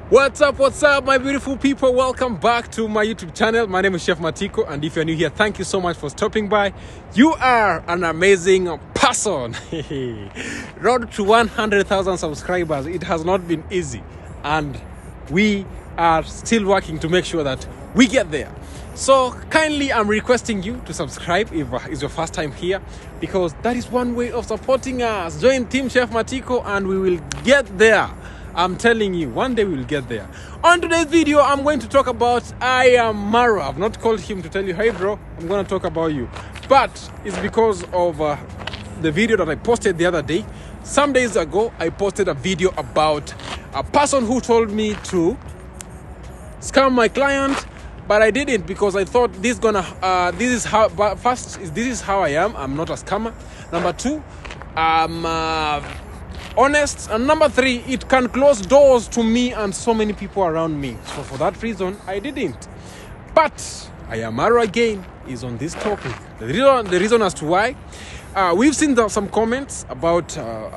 What's up, my beautiful people? Welcome back to my YouTube channel. My name is Chef Matiko, and if you're new here, thank you so much for stopping by. You are an amazing person. Road to 100,000 subscribers. It has not been easy, and we are still working to make sure that we get there. So kindly, I'm requesting you to subscribe if it's your first time here, because that is one way of supporting us. Join Team Chef Matiko and we will get there. I'm telling you, one day we will get there. On today's video, I'm going to talk about Maro. I've not called him to tell you, hey bro, I'm going to talk about you. But it's because of the video that I posted the other day. Some days ago, I posted a video about a person who told me to scam my client, but I didn't, because I thought this is how I am. I'm not a scammer. Number two, I'm honest, and number three, it can close doors to me and so many people around me. So for that reason, I didn't. But Maro again is on this topic. The reason as to why, we've seen some comments about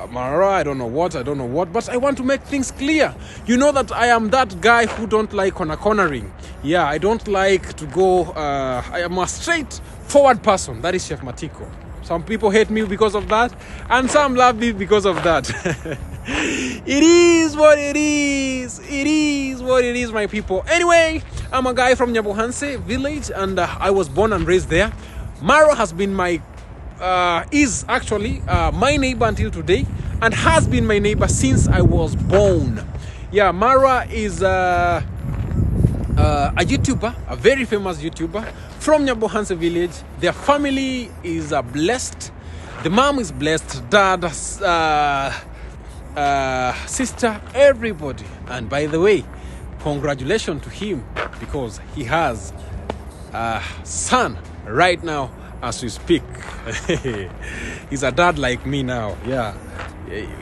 Maro. I don't know what, but I want to make things clear. You know that I am that guy who don't like cornering. Yeah, I don't like to go. I am a straightforward person. That is Chef Matiko. Some people hate me because of that, and some love me because of that. It is what it is. It is what it is, my people. Anyway, I'm a guy from Nyabohanse village, and I was born and raised there. Maro has been is actually my neighbor until today, and has been my neighbor since I was born. Yeah, Maro is a YouTuber, a very famous YouTuber from Nyabohanse village. Their family is blessed. The mom is blessed, dad, sister, everybody. And by the way, congratulations to him, because he has a son right now as we speak. He's a dad like me now. Yeah,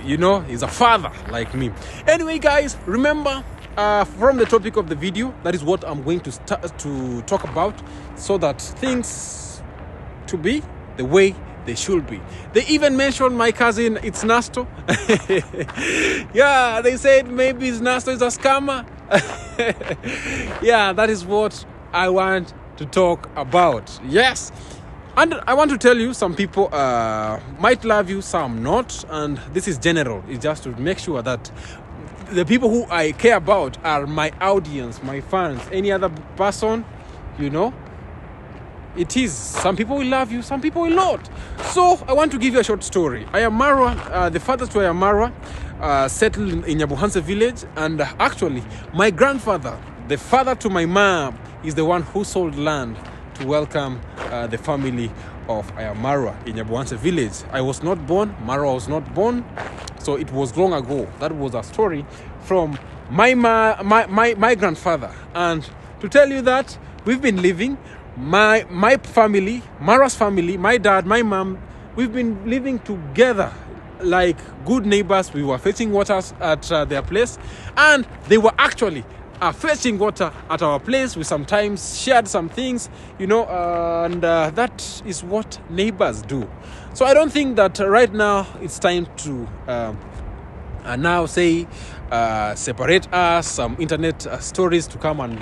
you know, he's a father like me. Anyway, guys, remember, from the topic of the video, that is what I'm going to talk about, so that things to be the way they should be. They even mentioned my cousin, it's Nasto. Yeah, they said maybe Nasto is a scammer. Yeah, that is what I want to talk about. Yes. And I want to tell you, some people might love you, some not. And this is general. It's just to make sure that the people who I care about are my audience, my fans. Any other person, you know, it is. Some people will love you, some people will not. So I want to give you a short story. Maro, the father to Maro, settled in Nyabohanse village. And actually, my grandfather, the father to my mom, is the one who sold land to welcome the family of Maro in Nyabohanse village. I was not born, Maro was not born, so it was long ago. That was a story from my grandfather. And to tell you that we've been living, my family, Maro's family, my dad, my mom, we've been living together like good neighbors. We were fetching water at their place, and they were actually fetching water at our place. We sometimes shared some things, you know, and that is what neighbors do. So I don't think that right now it's time to now say separate us, some internet stories to come and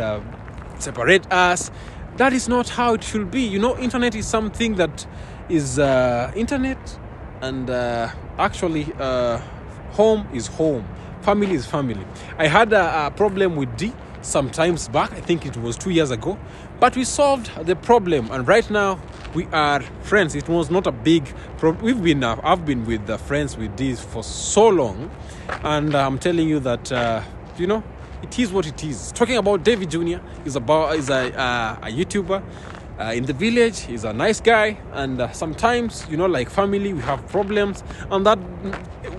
separate us. That is not how it should be. You know, internet is something that is internet, and actually home is home. Family is family. I had a problem with D some times back. I think it was 2 years ago. But we solved the problem. And right now, we are friends. It was not a big problem. I've been with friends with D for so long. And I'm telling you that, you know, it is what it is. Talking about David Jr. is a YouTuber in the village. He's a nice guy, and sometimes, you know, like family, we have problems, and that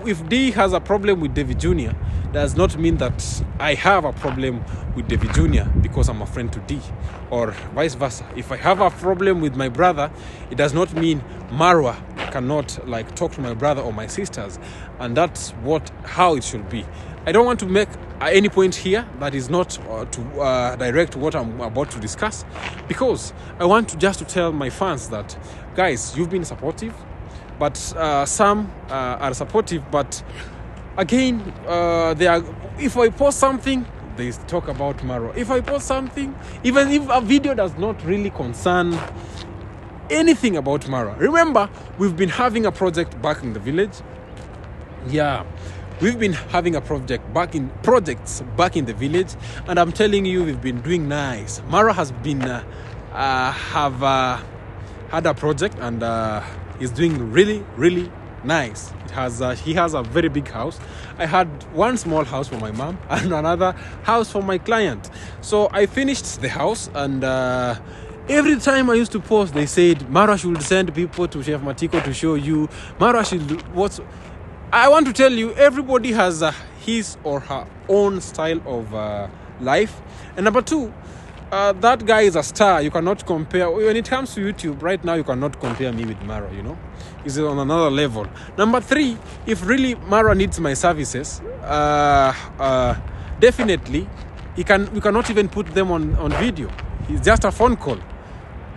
if D has a problem with David Jr., does not mean that I have a problem with David Jr. because I'm a friend to D, or vice versa. If I have a problem with my brother, it does not mean Marwa cannot like talk to my brother or my sisters, and that's how it should be. I don't want to make any point here that is not to direct what I'm about to discuss, because I want to just to tell my fans that, guys, you've been supportive, but some are supportive, but again, if I post something, they talk about Marwa. If I post something, even if a video does not really concern anything about Marwa. Remember, we've been having a project back in the village. Yeah, we've been having a projects back in the village, and I'm telling you, we've been doing nice. Marwa has been had a project, and is doing really, really nice. He has a very big house. I had one small house for my mom and another house for my client. So I finished the house, and every time I used to post, they said Marwa should send people to Chef Matiko to show you. Marwa should I want to tell you, everybody has his or her own style of life. And number two, that guy is a star. You cannot compare. When it comes to YouTube right now, you cannot compare me with Marwa, you know. He's on another level. Number three, if really Marwa needs my services, definitely we cannot even put them on video. It's just a phone call.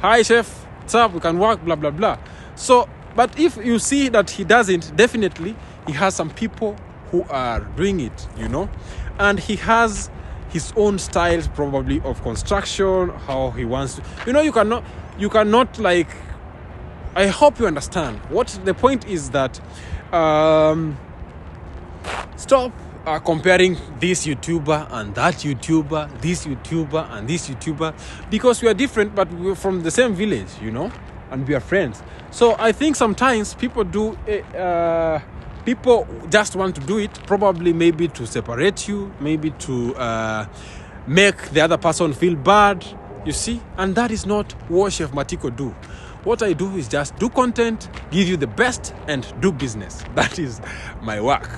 Hi chef, what's up? We can work, blah blah blah. So, but if you see that he doesn't, definitely he has some people who are doing it, you know, and he has his own styles probably of construction, how he wants to, you know. You cannot like, I hope you understand what the point is, that stop comparing this YouTuber and that YouTuber, this YouTuber and this YouTuber, because we are different, but we're from the same village, you know, and we are friends. So I think sometimes people people just want to do it, probably maybe to separate you, maybe to make the other person feel bad, you see. And that is not what Chef Matiko do. What I do is just do content, give you the best, and do business. That is my work.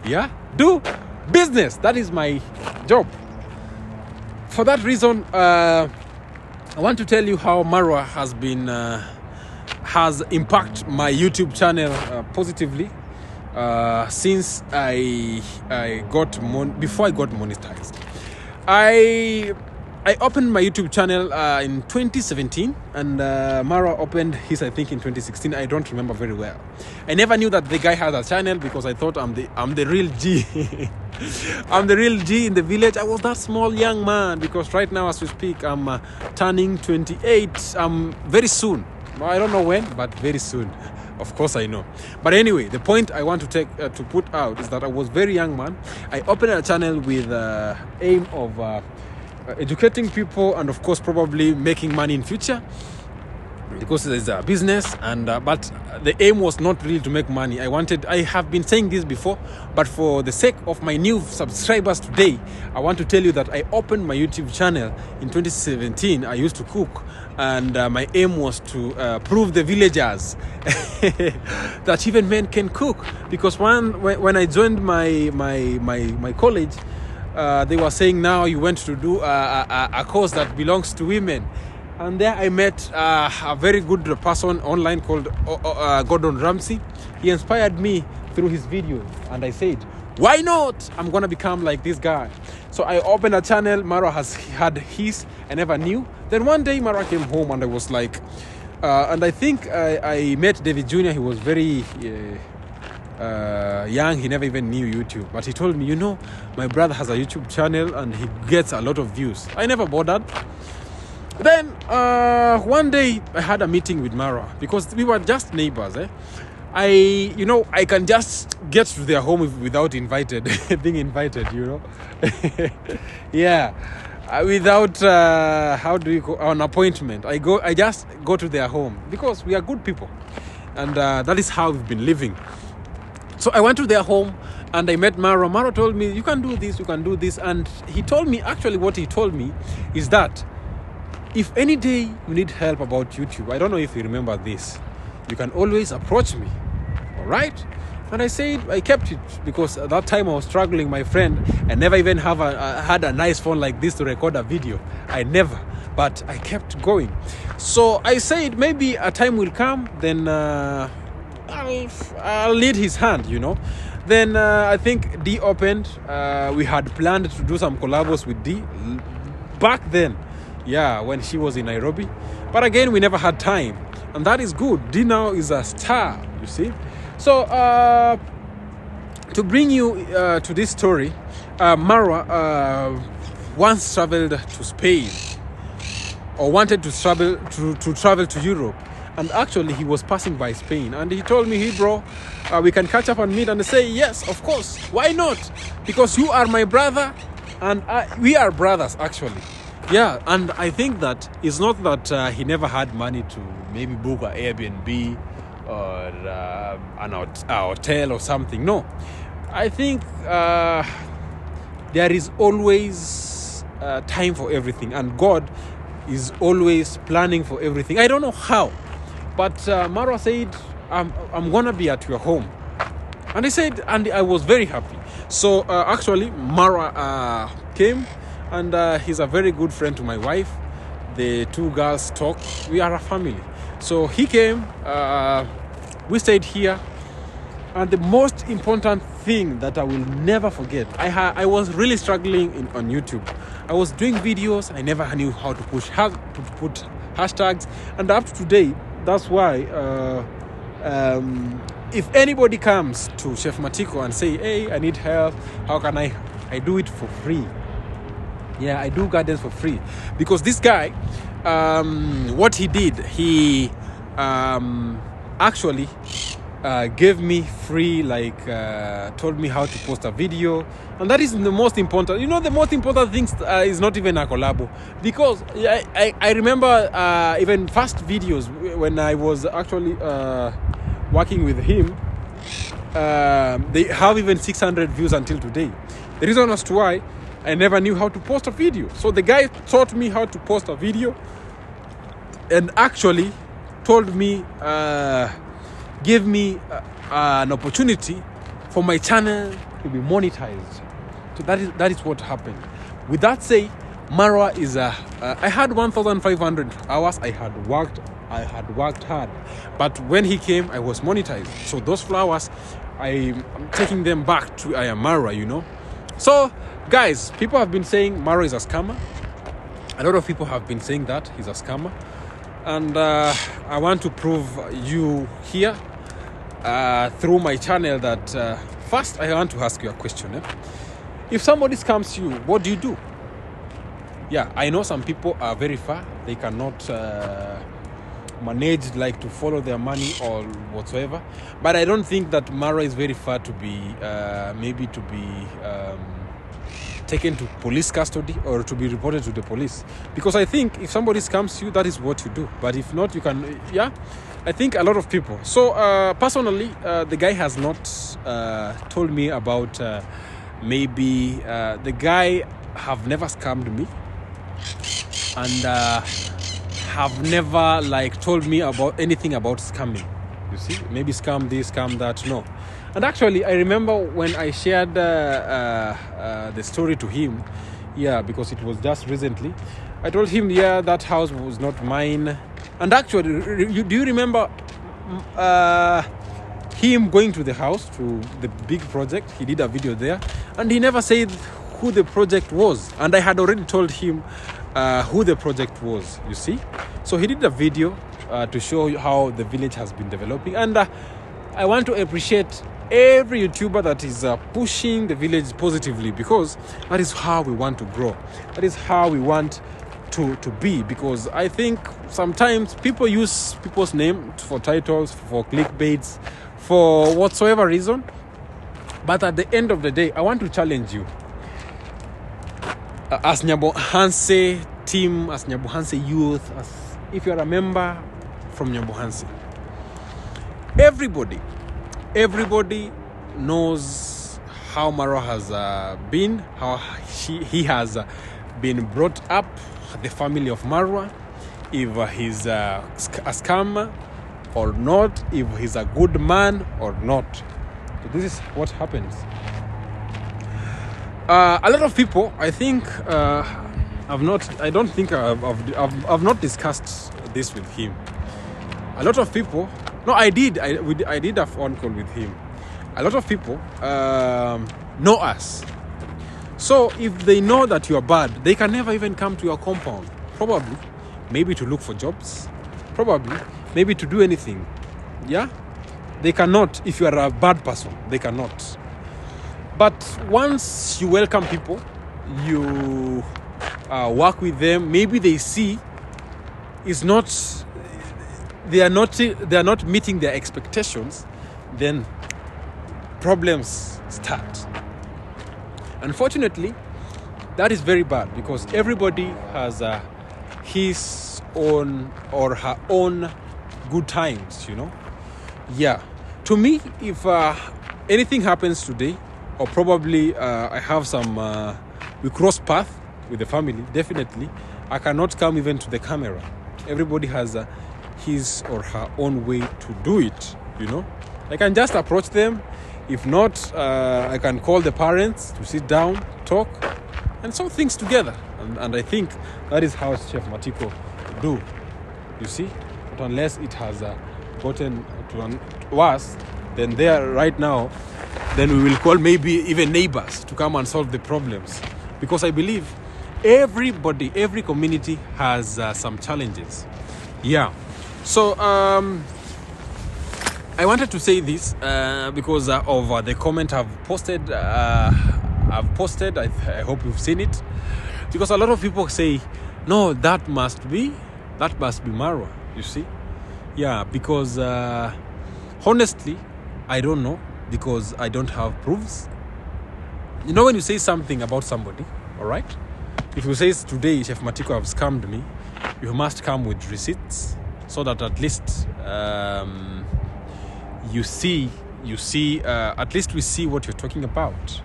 Yeah? Do business. That is my job. For that reason, I want to tell you how Marwa has impacted my YouTube channel positively. Since before I got monetized. I opened my YouTube channel in 2017, and Marwa opened his, I think, in 2016. I don't remember very well. I never knew that the guy had a channel because I thought I'm the real G. I'm the real G in the village. I was that small young man, because right now as we speak, I'm turning 28. Very soon. I don't know when, but very soon. Of course I know. But anyway, the point I want to put out is that I was very young man. I opened a channel with aim of educating people, and of course probably making money in future, because there's a business, and but the aim was not really to make money. I have been saying this before, but for the sake of my new subscribers today, I want to tell you that I opened my YouTube channel in 2017. I used to cook, and my aim was to prove the villagers that even men can cook. Because when I joined my college, they were saying, now you went to do a course that belongs to women. And there I met a very good person online called Gordon Ramsay. He inspired me through his videos, and I said, why not? I'm gonna become like this guy. So I opened a channel. Marwa had his. I never knew. Then one day Marwa came home, and I was like, and I think I met David Jr. He was very young. He never even knew YouTube, but he told me, you know, my brother has a YouTube channel and he gets a lot of views. I never bothered. Then one day I had a meeting with Marwa, because we were just neighbors. I can just get to their home without being invited, you know. Yeah, without how do you call an appointment. I just go to their home because we are good people, and that is how we've been living. So I went to their home and I met Marwa. Marwa told me, you can do this, you can do this, and he told me, actually what he told me is that if any day you need help about YouTube, I don't know if you remember this, you can always approach me. All right? And I said, I kept it, because at that time I was struggling, my friend. I never even had a nice phone like this to record a video. I never. But I kept going. So I said, maybe a time will come, then I'll lead his hand, you know. Then I think D opened. We had planned to do some collabos with D back then. Yeah, when she was in Nairobi. But again, we never had time. And that is good. D now is a star, you see. So, to bring you to this story, Marwa, once traveled to Spain or wanted to travel to Europe. And actually, he was passing by Spain. And he told me, hey, bro, we can catch up and meet. And I say, yes, of course. Why not? Because you are my brother. And we are brothers, actually. Yeah, and I think that it's not that he never had money to maybe book an Airbnb or a hotel or something. No. I think there is always time for everything. And God is always planning for everything. I don't know how. But Marwa said, I'm going to be at your home. And I said, and I was very happy. So actually, Marwa came, and he's a very good friend to my wife. The two girls talk. We are a family. So he came, we stayed here. And the most important thing that I will never forget, I was really struggling on YouTube. I was doing videos. I never knew how to put hashtags. And up to today, that's why if anybody comes to Chef Matiko and say, hey, I need help, how can I do it for free. Yeah, I do gardens for free. Because this guy, what he did, he actually gave me free, told me how to post a video. And that is the most important. You know, the most important thing is not even a collabo. Because I remember even first videos when I was actually working with him, they have even 600 views until today. The reason as to why I never knew how to post a video. So the guy taught me how to post a video and actually told me, gave me an opportunity for my channel to be monetized. So that is what happened. With that say, Marwa is I had 1,500 hours. I had worked hard, but when he came, I was monetized. So those flowers, I'm taking them back to I am Marwa, you know. So guys, people have been saying Marwa is a scammer. A lot of people have been saying that he's a scammer, and I want to prove you here through my channel that first I want to ask you a question. If somebody scams you, what do you do? Yeah, I know some people are very far. They cannot manage to follow their money or whatsoever. But I don't think that Marwa is very far to be taken to police custody or to be reported to the police. Because I think if somebody scams you, that is what you do. But if not, you can, I think a lot of people. So personally, the guy has not told me about the guy have never scammed me. And have never told me about anything about scamming. You see, maybe scam this, scam that. No. And actually, I remember when I shared the story to him, because it was just recently. I told him, that house was not mine. And actually, do you remember him going to the house, to the big project? He did a video there, and he never said who the project was. And I had already told him who the project was, you see. So he did a video to show you how the village has been developing. And I want to appreciate every YouTuber that is pushing the village positively, because that is how we want to grow. That is how we want to be, because I think sometimes people use people's name for titles, for clickbaits, for whatsoever reason. But at the end of the day, I want to challenge you. As Nyabohanse team, as Nyabohanse youth, as if you are a member from Nyabohanse, everybody knows how Marwa has been, how he has been brought up, the family of Marwa, if he's a scammer or not, if he's a good man or not. So this is what happens. A lot of people, I think, I've not discussed this with him. A lot of people, no, I did a phone call with him. A lot of people know us. So if they know that you are bad, they can never even come to your compound. Probably, maybe to look for jobs. Probably, maybe to do anything. Yeah? They cannot. If you are a bad person, they cannot. But once you welcome people, you work with them, maybe they see they are not meeting their expectations, then problems start. Unfortunately, that is very bad, because everybody has his own or her own good times, Yeah. To me, if anything happens today, or probably I have some, we cross path with the family, definitely, I cannot come even to the camera. Everybody has his or her own way to do it, I can just approach them. If not, I can call the parents to sit down, talk, and solve things together. And I think that is how Chef Matiko do, you see? But unless it has gotten to us, then there right now, then we will call maybe even neighbors to come and solve the problems. Because I believe everybody, every community has some challenges. Yeah. So I wanted to say this because of the comment I've posted. I hope you've seen it. Because a lot of people say, no, that must be Marwa, you see? Yeah, because honestly, I don't know, because I don't have proofs. When you say something about somebody, all right? If you say today Chef Matiko have scammed me, you must come with receipts, so that at least you see at least we see what you're talking about,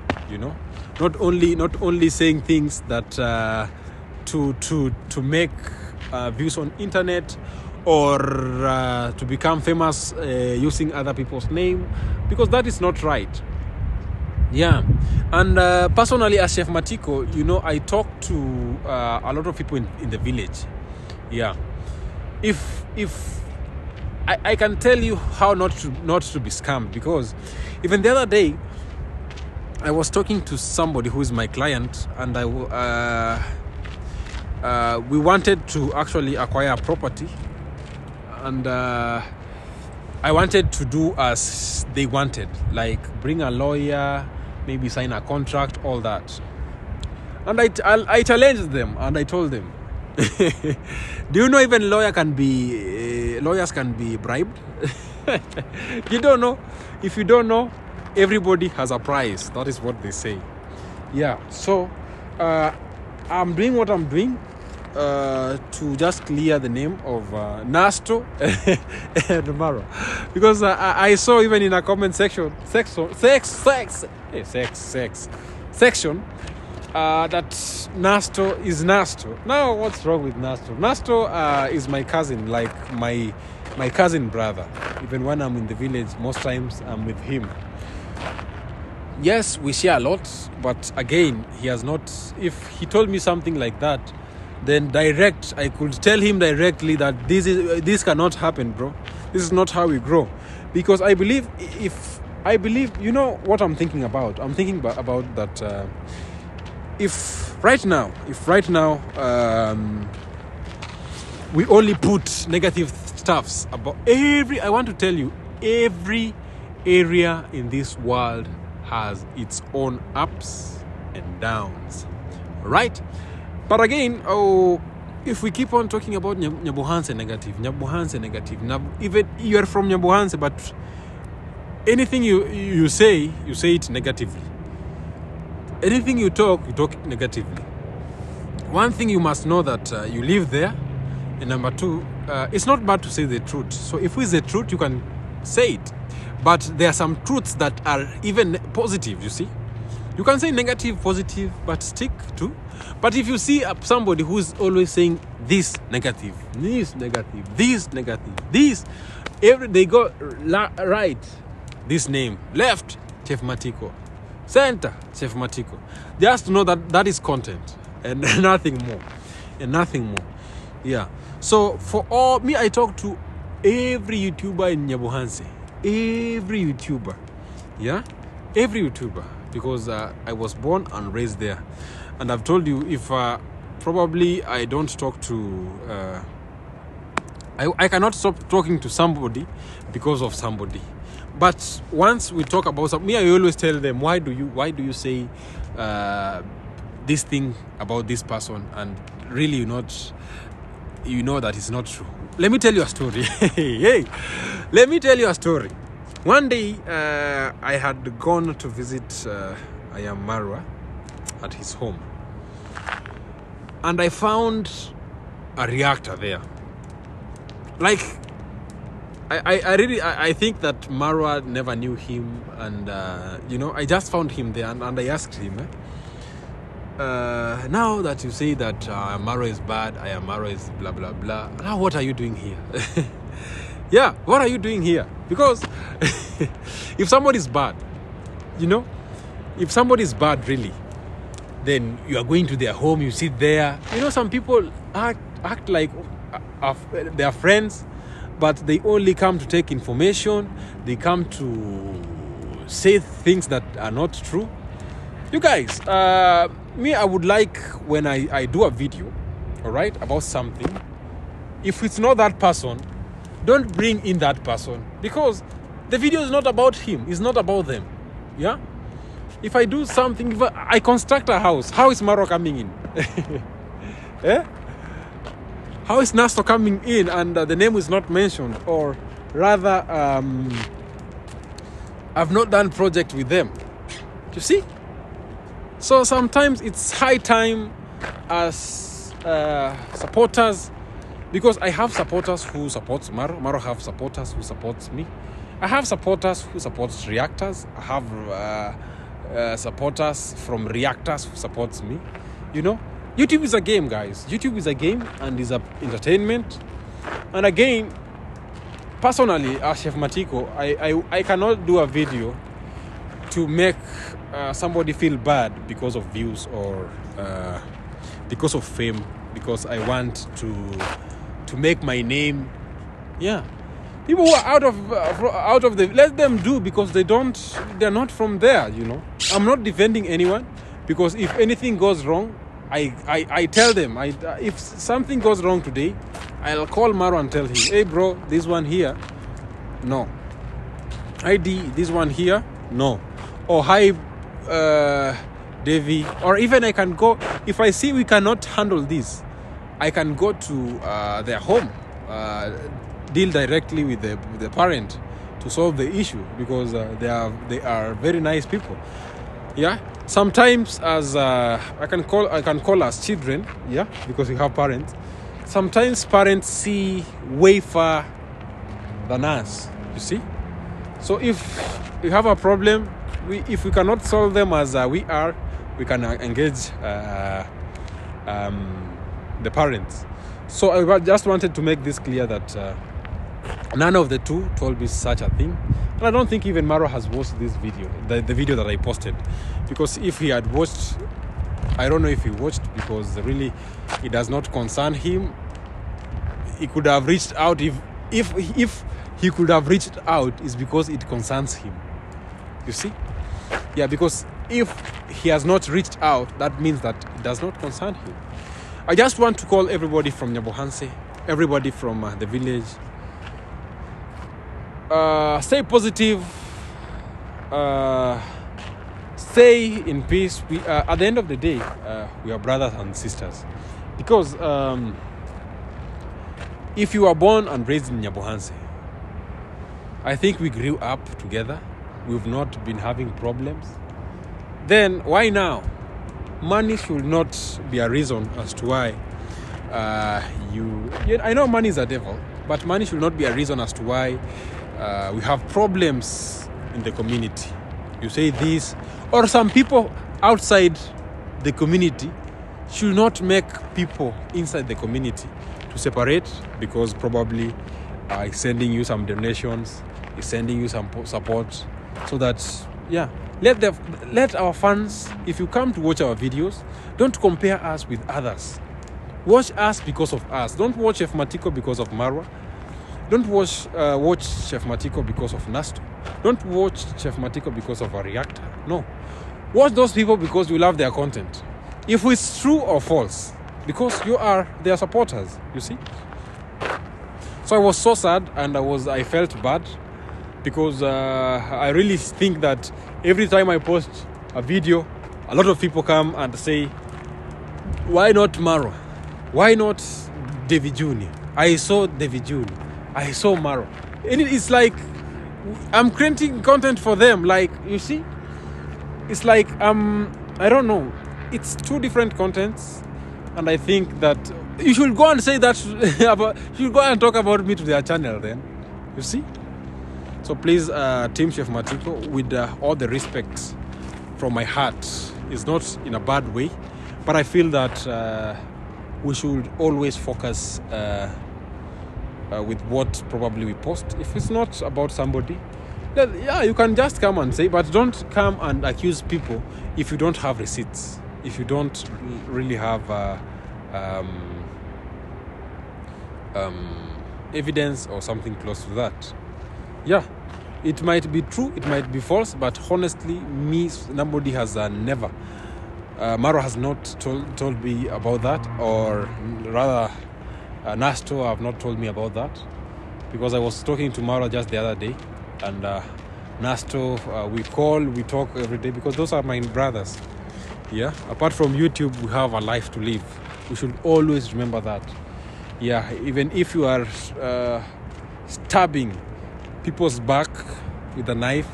not only saying things that to make views on internet, or to become famous using other people's name, because that is not right. Yeah. And personally, as Chef Matiko, I talk to a lot of people in the village. Yeah. If I can tell you how not to be scammed, because even the other day I was talking to somebody who is my client, and we wanted to actually acquire a property, and I wanted to do as they wanted, like bring a lawyer, maybe sign a contract, all that. And I challenged them, and I told them, do you know even lawyers can be bribed? You don't know. If you don't know, everybody has a price. That is what they say. Yeah. So I'm doing what I'm doing to just clear the name of Nasto and Mara, because I saw even in a comment section that Nasto is Nasto. Now, what's wrong with Nasto? Nasto is my cousin, like my cousin brother. Even when I'm in the village, most times I'm with him. Yes, we share a lot, but again, he has not. If he told me something like that, then I could tell him directly that this cannot happen, bro. This is not how we grow. Because I believe, you know what I'm thinking about? I'm thinking about that. If right now, we only put negative stuffs about I want to tell you, every area in this world has its own ups and downs, right? But again, if we keep on talking about Nyabohanse negative, even you're from Nyabohanse, but anything you say it negatively. Anything you talk negatively. One thing you must know, that you live there, and number two, it's not bad to say the truth. So if it's the truth, you can say it. But there are some truths that are even positive, you see. You can say negative, positive, but stick to. But if you see somebody who's always saying this negative, this negative, they go right, this name, left, Chef Matiko, center, Chef Matiko. Just to know that is content and nothing more. Yeah. So for all me, I talk to every YouTuber in Nyabohanse. Every YouTuber. Yeah? Every YouTuber. Because I was born and raised there. And I've told you, if probably I don't talk to... I cannot stop talking to somebody because of somebody. But once we talk about something, I always tell them, why do you say this thing about this person, and really you know that it's not true. Let me tell you a story. Hey, let me tell you a story. One day, I had gone to visit Marwa at his home, and I found a reactor there. Like, I think that Marwa never knew him, and I just found him there, and I asked him, now that you say that Marwa is bad, Marwa is blah blah blah, now what are you doing here? Yeah, what are you doing here? Because if somebody is bad, if somebody is bad really, then you are going to their home, you sit there. Some people act like they are friends, but they only come to take information. They come to say things that are not true. You guys, me, I would like, when I do a video, all right, about something, if it's not that person, don't bring in that person, because the video is not about him, it's not about them. Yeah, if I do something, if I construct a house, how is Marwa coming in? Eh? How is Nasto coming in and the name is not mentioned? Or rather, I've not done project with them. You see? So sometimes it's high time as supporters, because I have supporters who supports Marwa have supporters who supports me. I have supporters who supports reactors. I have supporters from reactors who supports me. YouTube is a game, guys. YouTube is a game and is a entertainment. And again, personally, as Chef Matiko, I cannot do a video to make somebody feel bad because of views or because of fame, because I want to make my name. Yeah, people who are out of the, let them do, because they're not from there. I'm not defending anyone, because if anything goes wrong, I tell them. If something goes wrong today, I'll call Marwa and tell him, hey bro, this one here, no. ID, this one here, no. Or hi, Devi. Or even I can go, if I see we cannot handle this, I can go to their home, deal directly with the parent to solve the issue, because they are very nice people. Yeah. Sometimes as I can call us children, yeah, because we have parents. Sometimes parents see way far than us. You see. So if we have a problem, if we cannot solve them as we can engage the parents. So I just wanted to make this clear that none of the two told me such a thing. And I don't think even Marwa has watched this video, the video that I posted. Because if he had watched, I don't know if he watched, because really it does not concern him. He could have reached out. If he could have reached out, is because it concerns him. You see? Yeah, because if he has not reached out, that means that it does not concern him. I just want to call everybody from Nyabohanse, everybody from the village. Stay positive. Stay in peace. We at the end of the day, we are brothers and sisters. Because if you are born and raised in Nyabohanse, I think we grew up together. We've not been having problems. Then why now? Money should not be a reason as to why I know money is a devil, but money should not be a reason as to why we have problems in the community. You say this, or some people outside the community should not make people inside the community to separate, because probably is sending you some donations, is sending you some support, so that, yeah, let our fans, if you come to watch our videos, don't compare us with others. Watch us because of us. Don't watch Chef Matiko because of Marwa. Don't watch Chef Matiko because of Nasto. Don't watch Chef Matiko because of a reactor. No. Watch those people because you love their content. If it's true or false, because you are their supporters, you see. So I was so sad, and I felt bad, because I really think that every time I post a video, a lot of people come and say, Why not Maro? Why not David Jr.? I saw David Jr. I saw Maro. And it's like I'm creating content for them. Like, you see, it's like I don't know. It's two different contents, and I think that you should go and say that about. You should go and talk about me to their channel. Then, you see. So please, Team Chef Matiko, with all the respect from my heart, it's not in a bad way, but I feel that we should always focus with what probably we post. If it's not about somebody, then yeah, you can just come and say, but don't come and accuse people if you don't have receipts, if you don't really have evidence or something close to that. Yeah, it might be true, it might be false, but honestly, nobody has never. Maro has not told me about that, or rather, Nasto have not told me about that, because I was talking to Maro just the other day, and Nasto, we talk every day, because those are my brothers. Yeah, apart from YouTube, we have a life to live. We should always remember that. Yeah, even if you are stabbing people's back with a knife,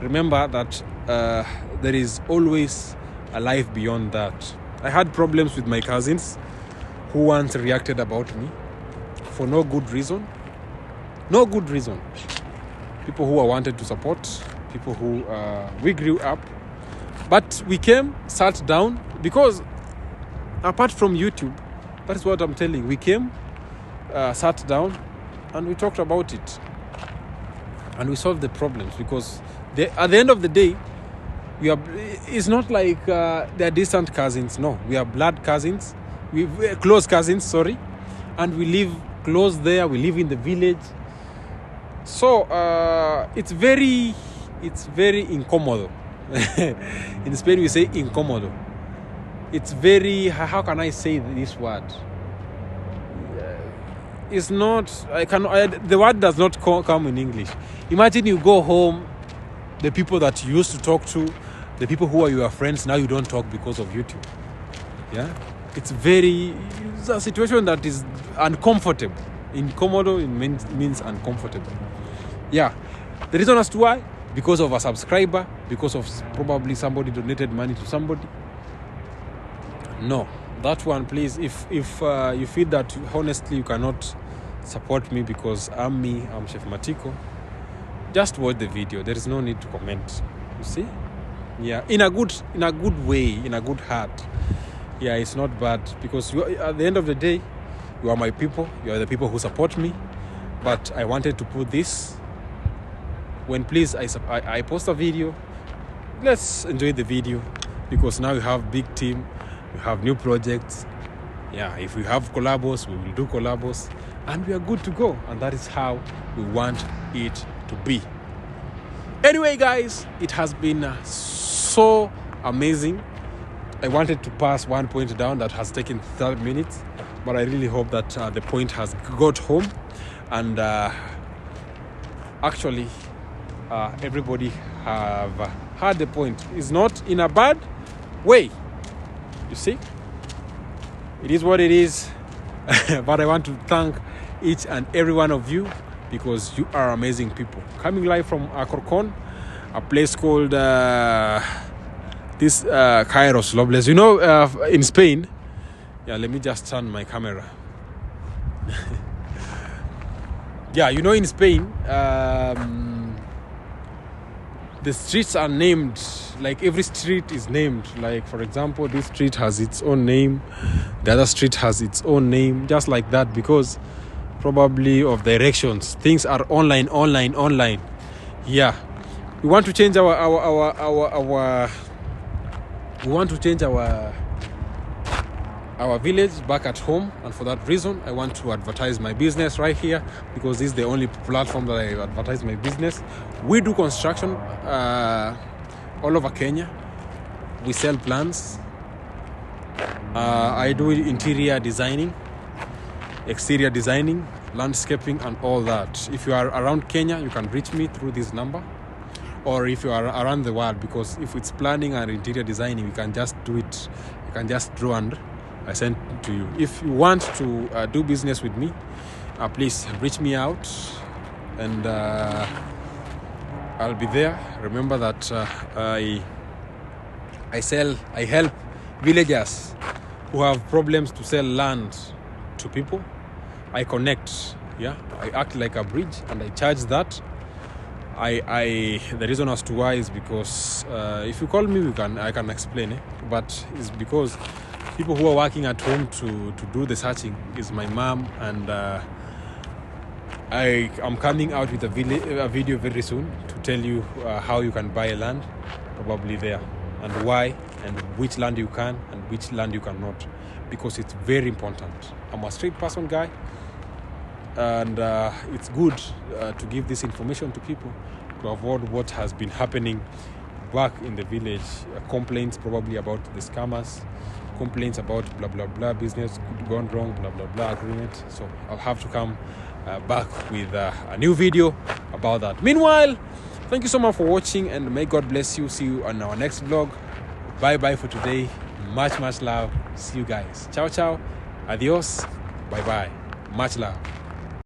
remember that there is always a life beyond that. I had problems with my cousins who once reacted about me for no good reason. No good reason. People who I wanted to support, people who we grew up, but we came, sat down, because apart from YouTube, that is what I'm telling. We came, sat down, and we talked about it. And we solve the problems, because at the end of the day, it's not like they're distant cousins. No, we are blood cousins. We're close cousins, sorry. And we live close there. We live in the village. So it's very incómodo. In Spain, we say incómodo. It's very, how can I say this word? It's not, the word does not come in English. Imagine you go home, the people that you used to talk to, the people who are your friends, now you don't talk because of YouTube. Yeah? It's a situation that is uncomfortable. Incómodo means uncomfortable. Yeah. The reason as to why? Because of a subscriber, because of probably somebody donated money to somebody. No. That one, please, if you feel that honestly you cannot support me because I'm Chef Matiko, just watch the video. There is no need to comment. You see? Yeah, in a good way, in a good heart. Yeah, it's not bad, because at the end of the day, you are my people. You are the people who support me. But I wanted to put this. When please I post a video, let's enjoy the video, because now we have big team. We have new projects. Yeah, if we have collabos, we will do collabos, and we are good to go. And that is how we want it to be. Anyway, guys, it has been so amazing. I wanted to pass one point down that has taken 30 minutes, but I really hope that the point has got home. And actually, everybody have heard the point. It's not in a bad way. You see, it is what it is. But I want to thank each and every one of you, because you are amazing people. Coming live from Acorcon, a place called Kairos Lobles. You know, in Spain. Yeah, let me just turn my camera. Yeah, you know, in Spain, the streets are named. Like, every street is named. Like, for example, this street has its own name. The other street has its own name. Just like that, because probably of directions. Things are online. Yeah. We want to change our village back at home, and for that reason I want to advertise my business right here, because this is the only platform that I advertise my business. We do construction all over Kenya. We sell plans. I do interior designing, exterior designing, landscaping, and all that. If you are around Kenya, you can reach me through this number, or if you are around the world, because if it's planning and interior designing, you can just do it. You can just draw and I sent to you. If you want to do business with me, please reach me out, and I'll be there. Remember that I help villagers who have problems to sell land to people. I connect, yeah. I act like a bridge, and I charge that. The reason as to why is because if you call me, I can explain it. But it's because people who are working at home to do the searching is my mom, and I'm coming out with a video very soon to tell you how you can buy a land, probably there, and why, and which land you can and which land you cannot, because it's very important. I'm a straight person guy, and it's good to give this information to people to avoid what has been happening back in the village. Complaints probably about the scammers, complaints about blah blah blah, business could gone wrong, blah blah blah agreement. So I'll have to come back with a new video about that. Meanwhile, thank you so much for watching, and may God bless you. See you on our next vlog. Bye bye for today. Much love. See you guys. Ciao ciao. Adios. Bye bye. Much love.